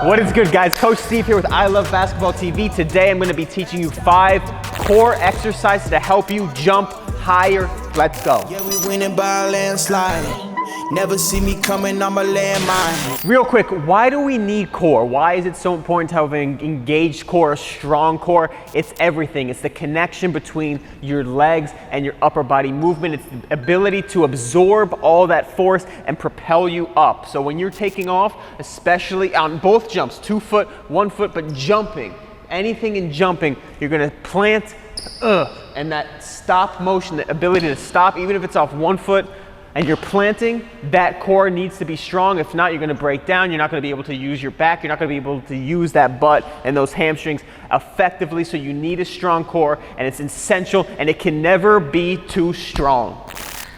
What is good, guys? Coach Steve here with ILoveBasketballTV. Today I'm going to be teaching you 5 core exercises to help you jump higher. Let's go. Yeah, we winning by a landslide. Never see me coming, I'm a landmine. Real quick, why do we need core? Why is it so important to have an engaged core, a strong core? It's everything. It's the connection between your legs and your upper body movement. It's the ability to absorb all that force and propel you up. So when you're taking off, especially on both jumps, 2 foot, 1 foot, but jumping, anything in jumping, you're gonna plant, and that stop motion, the ability to stop, even if it's off 1 foot, and you're planting, that core needs to be strong. If not, you're gonna break down. You're not gonna be able to use your back. You're not gonna be able to use that butt and those hamstrings effectively. So you need a strong core, and it's essential, and it can never be too strong.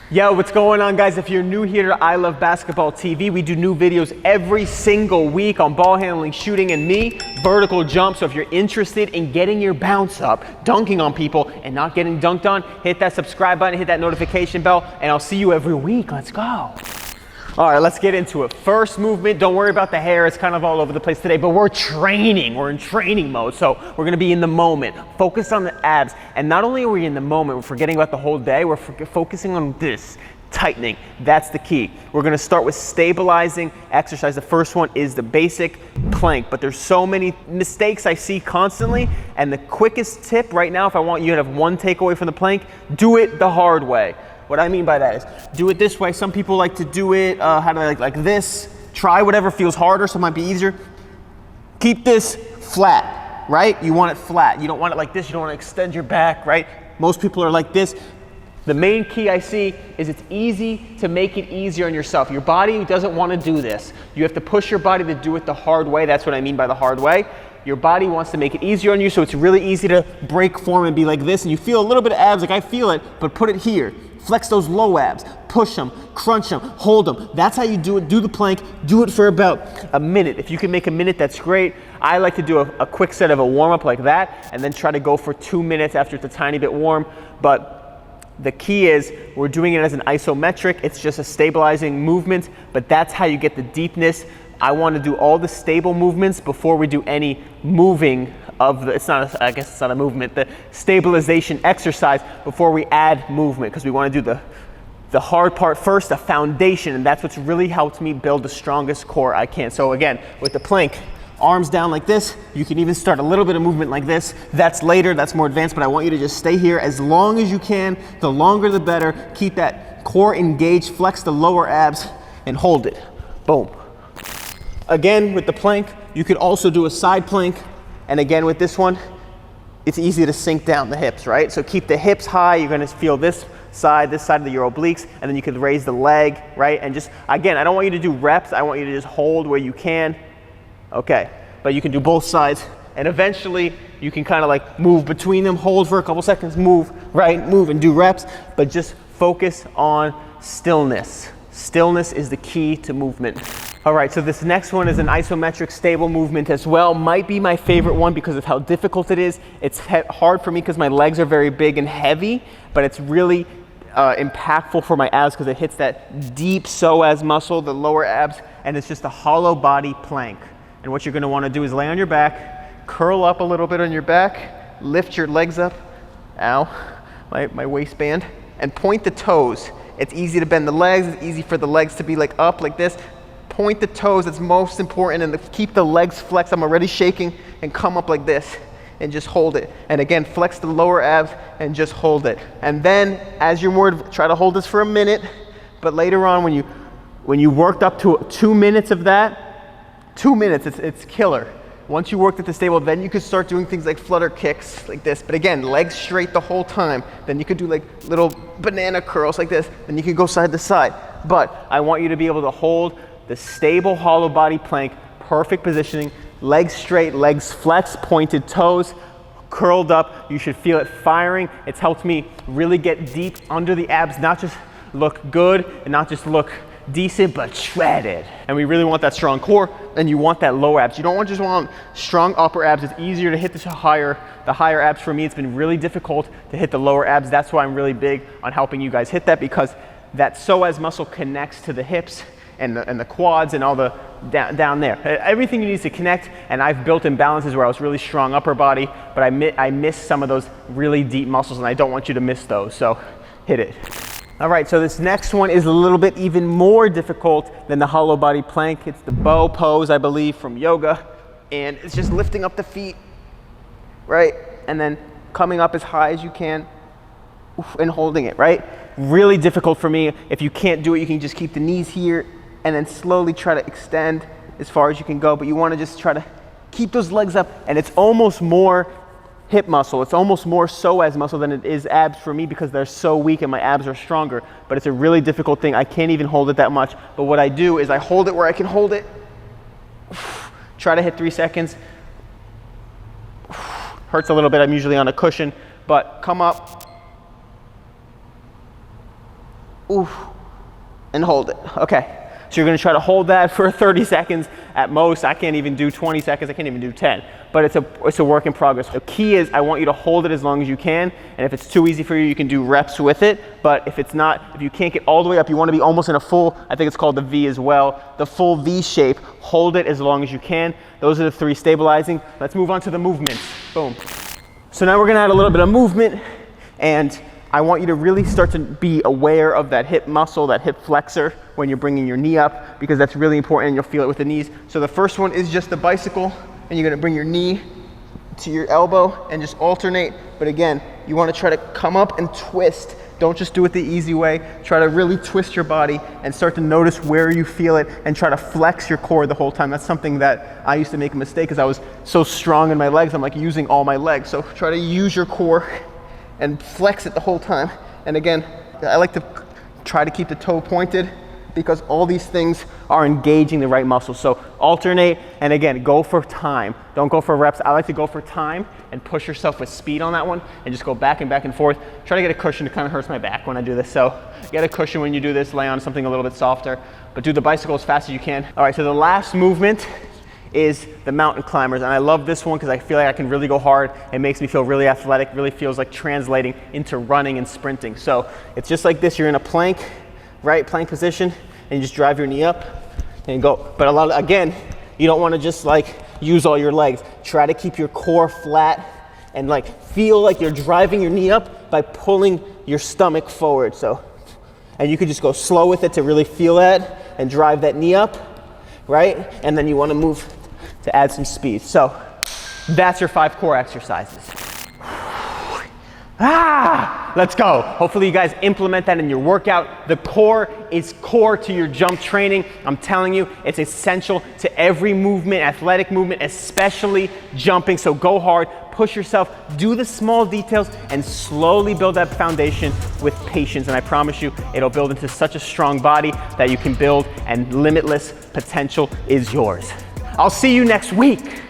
Yo, what's going on, guys? If you're new here to I Love Basketball TV, we do new videos every single week on ball handling, shooting, and me, vertical jump. So if you're interested in getting your bounce up, dunking on people, and not getting dunked on, hit that subscribe button, hit that notification bell, and I'll see you every week. Let's go. All right, let's get into it. First movement, don't worry about the hair. It's kind of all over the place today, but we're training. We're in training mode, so we're gonna be in the moment. Focus on the abs. And not only are we in the moment, we're forgetting about the whole day, we're focusing on this, tightening. That's the key. We're gonna start with stabilizing exercise. The first one is the basic plank, but there's so many mistakes I see constantly, and the quickest tip right now, if I want you to have one takeaway from the plank, do it the hard way. What I mean by that is, do it this way. Some people like to do it, like this. Try whatever feels harder, so it might be easier. Keep this flat, right? You want it flat. You don't want it like this. You don't want to extend your back, right? Most people are like this. The main key I see is it's easy to make it easier on yourself. Your body doesn't want to do this. You have to push your body to do it the hard way. That's what I mean by the hard way. Your body wants to make it easier on you, so it's really easy to break form and be like this, and you feel a little bit of abs, like I feel it, but put it here. Flex those low abs, push them, crunch them, hold them. That's how you do it. Do the plank, do it for about a minute. If you can make a minute, that's great. I like to do a quick set of a warm-up like that, and then try to go for 2 minutes after it's a tiny bit warm. But the key is we're doing it as an isometric. It's just a stabilizing movement, but that's how you get the deepness. I want to do all the stable movements before we do any moving of the, I guess it's not a movement, the stabilization exercise before we add movement, because we want to do the hard part first, the foundation, and that's what's really helped me build the strongest core I can. So again, with the plank, arms down like this, you can even start a little bit of movement like this. That's later, that's more advanced, but I want you to just stay here as long as you can. The longer the better. Keep that core engaged, flex the lower abs, and hold it. Boom. Again, with the plank, you could also do a side plank. And again, with this one, it's easy to sink down the hips, right? So keep the hips high. You're gonna feel this side of your obliques, and then you could raise the leg, right? And just, again, I don't want you to do reps. I want you to just hold where you can. Okay, but you can do both sides. And eventually, you can kind of like move between them, hold for a couple seconds, move, right? Move and do reps, but just focus on stillness. Stillness is the key to movement. All right, so this next one is an isometric stable movement as well. Might be my favorite one because of how difficult it is. It's hard for me because my legs are very big and heavy, but it's really impactful for my abs because it hits that deep psoas muscle, the lower abs, and it's just a hollow body plank. And what you're gonna wanna do is lay on your back, curl up a little bit on your back, lift your legs up, ow, my waistband, and point the toes. It's easy to bend the legs, it's easy for the legs to be like up like this. Point the toes, it's most important, and keep the legs flexed. I'm already shaking, and come up like this and just hold it. And again, flex the lower abs and just hold it. And then as you're more, try to hold this for a minute, but later on when you worked up to 2 minutes of that, 2 minutes, it's killer. Once you worked at the stable, then you could start doing things like flutter kicks like this. But again, legs straight the whole time. Then you could do like little banana curls like this. Then you could go side to side. But I want you to be able to hold the stable hollow body plank, perfect positioning, legs straight, legs flexed, pointed toes, curled up. You should feel it firing. It's helped me really get deep under the abs, not just look good and not just look decent, but shredded. And we really want that strong core, and you want that lower abs. You don't just want strong upper abs. It's easier to hit the higher abs. For me, it's been really difficult to hit the lower abs. That's why I'm really big on helping you guys hit that, because that psoas muscle connects to the hips and the quads and all the down there. Everything you need to connect, and I've built imbalances where I was really strong upper body, but I missed some of those really deep muscles, and I don't want you to miss those, so hit it. All right, so this next one is a little bit even more difficult than the hollow body plank. It's the bow pose, I believe, from yoga, and it's just lifting up the feet, right? And then coming up as high as you can and holding it, right? Really difficult for me. If you can't do it, you can just keep the knees here and then slowly try to extend as far as you can go, but you wanna just try to keep those legs up, and it's almost more hip muscle. It's almost more psoas muscle than it is abs for me because they're so weak and my abs are stronger, but it's a really difficult thing. I can't even hold it that much, but what I do is I hold it where I can hold it, try to hit 3 seconds. Hurts a little bit, I'm usually on a cushion, but come up, and hold it, okay. So you're gonna try to hold that for 30 seconds at most. I can't even do 20 seconds, I can't even do 10, but it's a work in progress. The key is I want you to hold it as long as you can, and if it's too easy for you, you can do reps with it, but if it's not, if you can't get all the way up, you wanna be almost in a full, I think it's called the V as well, the full V shape, hold it as long as you can. Those are the 3 stabilizing. Let's move on to the movements, boom. So now we're gonna add a little bit of movement, and I want you to really start to be aware of that hip muscle, that hip flexor when you're bringing your knee up, because that's really important and you'll feel it with the knees. So the first one is just the bicycle, and you're gonna bring your knee to your elbow and just alternate. But again, you wanna try to come up and twist. Don't just do it the easy way. Try to really twist your body and start to notice where you feel it and try to flex your core the whole time. That's something that I used to make a mistake because I was so strong in my legs. I'm like using all my legs. So try to use your core and flex it the whole time. And again, I like to try to keep the toe pointed because all these things are engaging the right muscles. So alternate, and again, go for time. Don't go for reps. I like to go for time and push yourself with speed on that one and just go back and forth. Try to get a cushion. It kind of hurts my back when I do this. So get a cushion when you do this, lay on something a little bit softer, but do the bicycle as fast as you can. All right, so the last movement is the mountain climbers, and I love this one because I feel like I can really go hard. It makes me feel really athletic, really feels like translating into running and sprinting. So it's just like this, you're in a plank, right, plank position, and you just drive your knee up and go. But again, you don't want to just like use all your legs. Try to keep your core flat and like feel like you're driving your knee up by pulling your stomach forward. So, and you could just go slow with it to really feel that and drive that knee up, right? And then you want to move to add some speed. So that's your 5 core exercises. Let's go. Hopefully you guys implement that in your workout. The core is core to your jump training. I'm telling you, it's essential to every movement, athletic movement, especially jumping. So go hard, push yourself, do the small details, and slowly build that foundation with patience. And I promise you, it'll build into such a strong body that you can build, and limitless potential is yours. I'll see you next week.